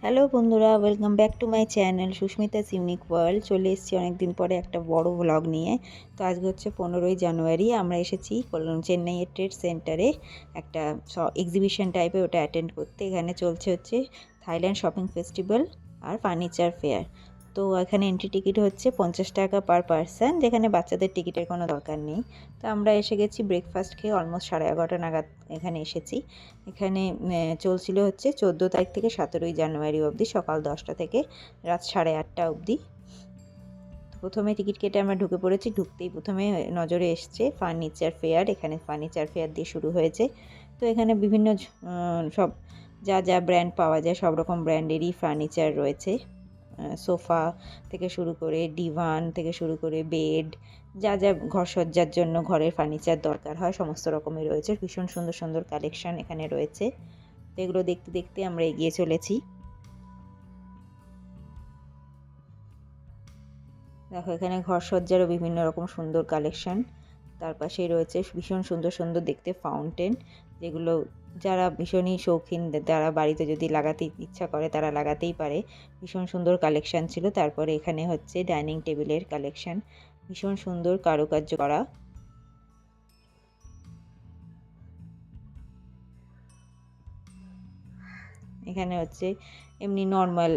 Hello বন্ধুরা, welcome back to my channel Susmita's unique world. চলে এসেছি অনেকদিন পরে একটা বড় ব্লগ নিয়ে। তো আজকে হচ্ছে 15ই জানুয়ারি। আমরা এসেছি চেন্নাইয়ের ট্রেড সেন্টারে একটা এক্সিবিশন টাইপের, ওটা অ্যাটেন্ড করতে। এখানে চলছে হচ্ছে থাইল্যান্ড শপিং ফেস্টিভ্যাল আর ফার্নিচার ফেয়ার। তো এখানে এন্ট্রি টিকিট হচ্ছে 50 টাকা পার পারসন, যেখানে বাচ্চাদের টিকিটের কোনো দরকার নেই। তো আমরা এসে গেছি ব্রেকফাস্ট খেয়ে, অলমোস্ট 11:30 নাগাদ এখানে এসেছি। এখানে চলছিল হচ্ছে 14 তারিখ থেকে 17ই জানুয়ারি অবধি, সকাল 10টা থেকে রাত 8:30 অবধি। তো প্রথমে টিকিট কেটে আমরা ঢুকে পড়েছি। ঢুকতেই প্রথমে নজরে এসছে ফার্নিচার ফেয়ার। এখানে ফার্নিচার ফেয়ার দিয়ে শুরু হয়েছে। তো এখানে বিভিন্ন সব যা যা ব্র্যান্ড পাওয়া যায় সব রকম ব্র্যান্ডেরই ফার্নিচার রয়েছে। সোফা থেকে শুরু করে ডিভান থেকে শুরু করে বেড, যা যা ঘরসজ্জার জন্য ঘরের ফার্নিচার দরকার হয় সমস্ত রকমই রয়েছে। ভীষণ সুন্দর সুন্দর কালেকশন এখানে রয়েছে। তো এগুলো দেখতে দেখতে আমরা এগিয়ে চলেছি। দেখো, এখানে ঘরসজ্জারও বিভিন্ন রকম সুন্দর কালেকশন। তার পাশেই রয়েছে ভীষণ সুন্দর সুন্দর দেখতে ফাউন্টেন, যেগুলো যারা ভীষণই শৌখিন, যারা বাড়িতে যদি লাগাতে ইচ্ছা করে তারা লাগাতেই পারে। ভীষণ সুন্দর কালেকশন ছিল। তারপরে এখানে হচ্ছে ডাইনিং টেবিলের কালেকশন, ভীষণ সুন্দর কারুকার্য করা। এখানে হচ্ছে এমনি নর্মাল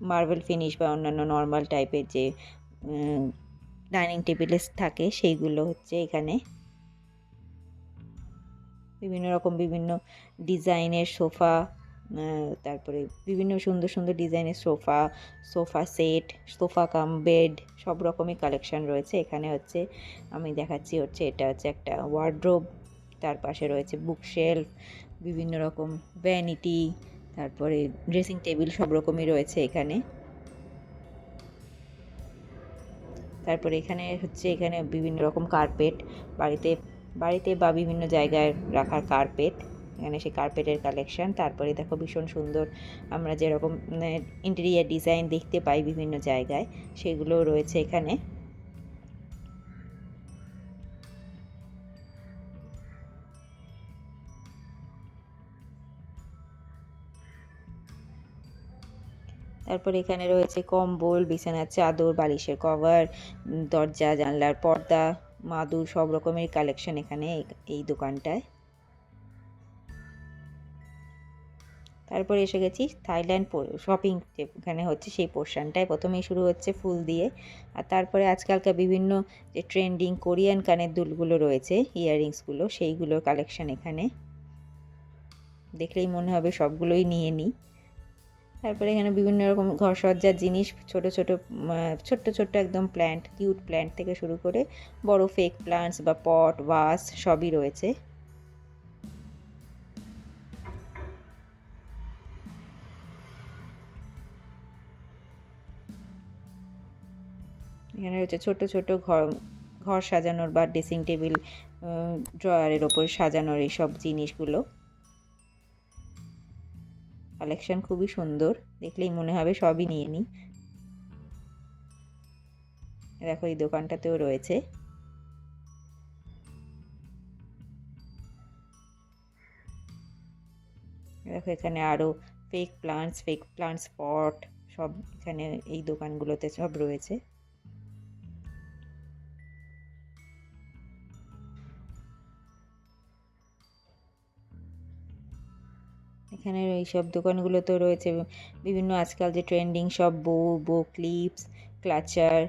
মার্বেল ফিনিশ বা অন্যান্য নর্মাল টাইপের যে ডাইনিং টেবিলে থাকে সেইগুলো হচ্ছে এখানে। বিভিন্ন রকম বিভিন্ন ডিজাইনের সোফা, তারপরে বিভিন্ন সুন্দর সুন্দর ডিজাইনের sofa, sofa set, sofa cum bed, সব রকমই কালেকশন রয়েছে এখানে। হচ্ছে আমি দেখাচ্ছি, হচ্ছে এটা হচ্ছে একটা ওয়ার্ড্রোব। তার পাশে রয়েছে বুকশেলফ, বিভিন্ন রকম ভ্যানিটি, তারপরে ড্রেসিং টেবিল, সব রকমই রয়েছে এখানে। তারপরে এখানে হচ্ছে এখানে বিভিন্ন রকম কার্পেট, বাড়িতে বাড়িতে বা বিভিন্ন জায়গায় রাখার কার্পেট, এখানে সেই কার্পেটের কালেকশন। তারপরে দেখো ভীষণ সুন্দর আমরা যেরকম ইন্টেরিয়ার ডিজাইন দেখতে পাই বিভিন্ন জায়গায়, সেগুলোও রয়েছে এখানে। তারপরে এখানে রয়েছে কম্বল, বিছানার চাদর, বালিশের কভার, দরজা জানলার পর্দা, মাদুর, সব রকমের কালেকশন এখানে এই দোকানটায়। তারপরে এসে গেছি থাইল্যান্ড শপিং, যেখানে হচ্ছে সেই পোর্শনটায় প্রথমেই শুরু হচ্ছে ফুল দিয়ে। আর তারপরে আজকালকার বিভিন্ন যে ট্রেন্ডিং কোরিয়ান কানের দুলগুলো রয়েছে, ইয়াররিংসগুলো, সেইগুলোর কালেকশন এখানে। দেখলেই মনে হবে সবগুলোই নিয়ে নিই। তারপরে এখানে বিভিন্ন রকম ঘরসজ্জার জিনিস, ছোট ছোট ছোট্ট ছোট্ট একদম প্ল্যান্ট, কিউট প্ল্যান্ট থেকে শুরু করে বড় ফেক প্ল্যান্টস বা পট ভাস সবই রয়েছে। এখানে রয়েছে ছোট ছোট ঘর ঘর সাজানোর বা ড্রেসিং টেবিল, ড্রয়ারের ওপর সাজানোর এইসব জিনিসগুলো। কালেকশন খুবই সুন্দর, দেখলেই মনে হবে সবই নিয়ে নিই। দেখো এই দোকানটাতেও রয়েছে। দেখো এখানে আরো ফেক প্লান্টস পট, সব এখানে এই দোকানগুলোতে সব রয়েছে। এখানে এইসব দোকানগুলোতেও রয়েছে বিভিন্ন আজকাল যে ট্রেন্ডিং সব বো ক্লিপস, ক্লাচার,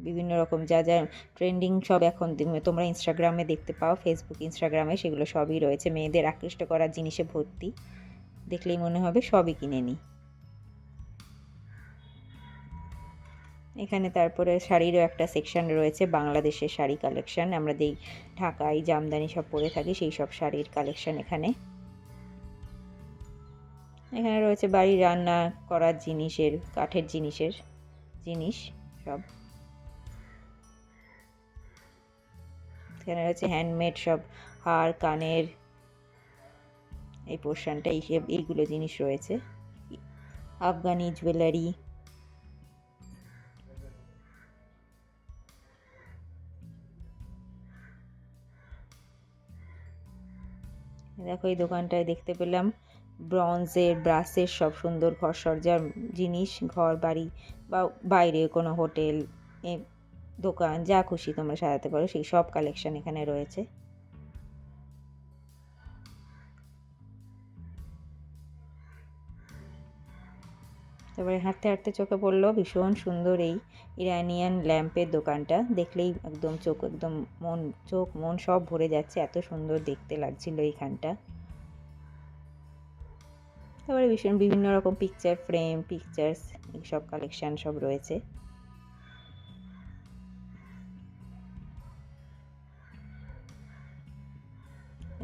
বিভিন্ন রকম যা যা ট্রেন্ডিং সব এখন তোমরা ইনস্টাগ্রামে দেখতে পাও, ফেসবুক ইনস্টাগ্রামে, সেগুলো সবই রয়েছে। মেয়েদের আকৃষ্ট করার জিনিসে ভর্তি, দেখলেই মনে হবে সবই কিনে নিই। এখানে তারপরে শাড়িরও একটা সেকশন রয়েছে, বাংলাদেশের শাড়ি কালেকশন। আমরা যেই ঢাকাই জামদানি সব পরে থাকি সেই সব শাড়ির কালেকশন এখানে। এখানে রয়েছে বাড়ি রান্না করার জিনিসের, কাঠের জিনিস সব। এখানে রয়েছে হ্যান্ডমেড সব হার কানের, এই পোর্শনটা এইগুলো জিনিস রয়েছে। আফগানি জুয়েলারি, দেখো এই দোকানটায় দেখতে পেলাম ব্রঞ্জের ব্রাসের সব সুন্দর ঘর সজ্জার জিনিস, ঘর বাড়ি বা বাইরে কোনো হোটেল, দোকান, যা খুশি তোমরা সাজাতে পারো সেই সব কালেকশন এখানে রয়েছে। তারপরে হাঁটতে হাঁটতে চোখে পড়লো ভীষণ সুন্দর এই ইরানিয়ান ল্যাম্পের দোকানটা। দেখলেই একদম চোখ মন সব ভরে যাচ্ছে, এত সুন্দর দেখতে লাগছিল এইখানটা। তারপরে বিভিন্ন রকম পিকচার ফ্রেম, পিকচার্স, এইসব কালেকশন সব রয়েছে।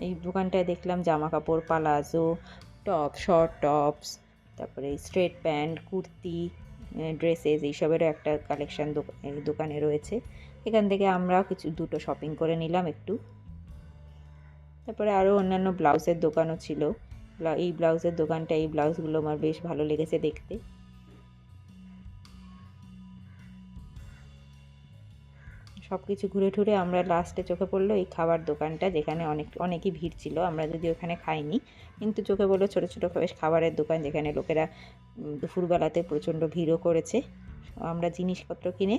এই দোকানটায় দেখলাম জামা কাপড়, পালাজো টপ, শর্ট টপস, তারপরে স্ট্রেট প্যান্ট, কুর্তি, ড্রেসেস, এইসবেরও একটা কালেকশন এই দোকানে রয়েছে। এখান থেকে আমরাও দুটো শপিং করে নিলাম একটু। তারপরে আরও অন্যান্য ব্লাউজের দোকানও ছিল। এই ব্লাউজের দোকানটা, এই ব্লাউজগুলো আমার বেশ ভালো লেগেছে দেখতে। সব কিছু ঘুরে ঠুরে আমরা লাস্টে চোখে পড়লো এই খাবার দোকানটা, যেখানে অনেকই ভিড় ছিল। আমরা যদি ওখানে খাইনি, কিন্তু চোখে পড়লো ছোটো ছোটো বেশ খাবারের দোকান, যেখানে লোকেরা দুপুরবেলাতে প্রচণ্ড ভিড়ও করেছে। আমরা জিনিসপত্র কিনে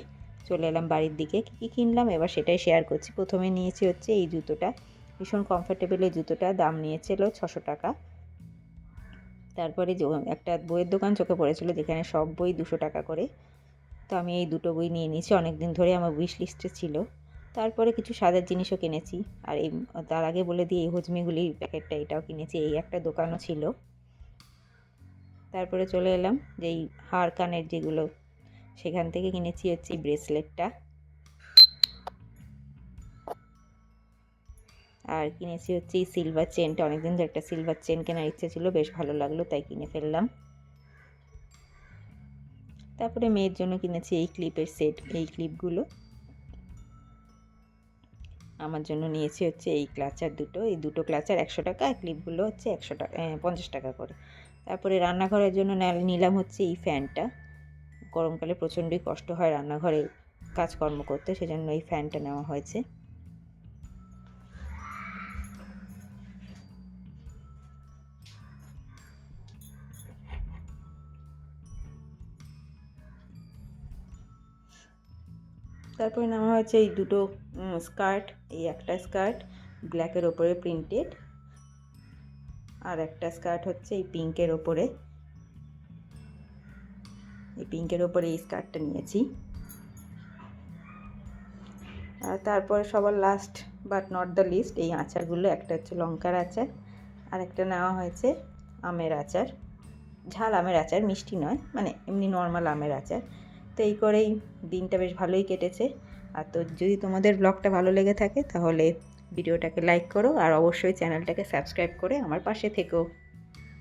চলে এলাম বাড়ির দিকে। কী কিনলাম এবার সেটাই শেয়ার করছি। প্রথমে নিয়েছি হচ্ছে এই জুতোটা, ভীষণ কমফোর্টেবল এই জুতোটা, দাম নিয়েছিল 600 টাকা। তারপরে একটা বইয়ের দোকান চোখে পড়েছিল, যেখানে সব বই 200 টাকা করে। তো আমি এই দুটো বই নিয়ে নিয়েছি, অনেক দিন ধরে আমার উইশ লিস্টে ছিল। তারপরে কিছু সাজার জিনিসও কিনেছি। আর তার আগে বলে দিই, এই হজমিগুলি প্যাকেটটা এটাও কিনেছি, এই একটা দোকানও ছিল। তারপরে চলে এলাম যেই হার কানের যেগুলো, সেখান থেকে কিনেছি হচ্ছে এই ব্রেসলেটটা। আর কিনেছি হচ্ছে এই সিলভার চেনটা, অনেকদিন ধরে একটা সিলভার চেন কেনার ইচ্ছে ছিল, বেশ ভালো লাগলো তাই কিনে ফেললাম। তারপরে মেয়ের জন্য কিনেছি এই ক্লিপের সেট, এই ক্লিপগুলো। আমার জন্য নিয়েছি হচ্ছে এই ক্লাচার দুটো, এই দুটো ক্লাচার 100 টাকা, আর ক্লিপগুলো হচ্ছে 50 টাকা করে। তারপরে রান্নাঘরের জন্য নিলাম হচ্ছে এই ফ্যানটা। গরমকালে প্রচণ্ডই কষ্ট হয় রান্নাঘরে কাজকর্ম করতে, সেজন্য এই ফ্যানটা নেওয়া হয়েছে। তারপরে নেওয়া হয়েছে এই দুটো স্কার্ট, এই একটা স্কার্ট ব্ল্যাকের ওপরে প্রিন্টেড, আর একটা স্কার্ট হচ্ছে এই পিঙ্কের ওপরে। এই পিঙ্কের ওপরে এই স্কার্টটা নিয়েছি। আর তারপরে সবার last but not the least, এই আচারগুলো, একটা হচ্ছে লঙ্কার আচার, আর একটা নেওয়া হয়েছে আমের আচার, ঝাল আমের আচার, মিষ্টি নয়, মানে এমনি নর্মাল আমের আচার। তো এই করেই দিনটা বেশ ভালোই কেটেছে। আর তো যদি তোমাদের ব্লগটা ভালো লেগে থাকে তাহলে ভিডিওটাকে লাইক করো, আর অবশ্যই চ্যানেলটাকে সাবস্ক্রাইব করে আমার পাশে থেকো।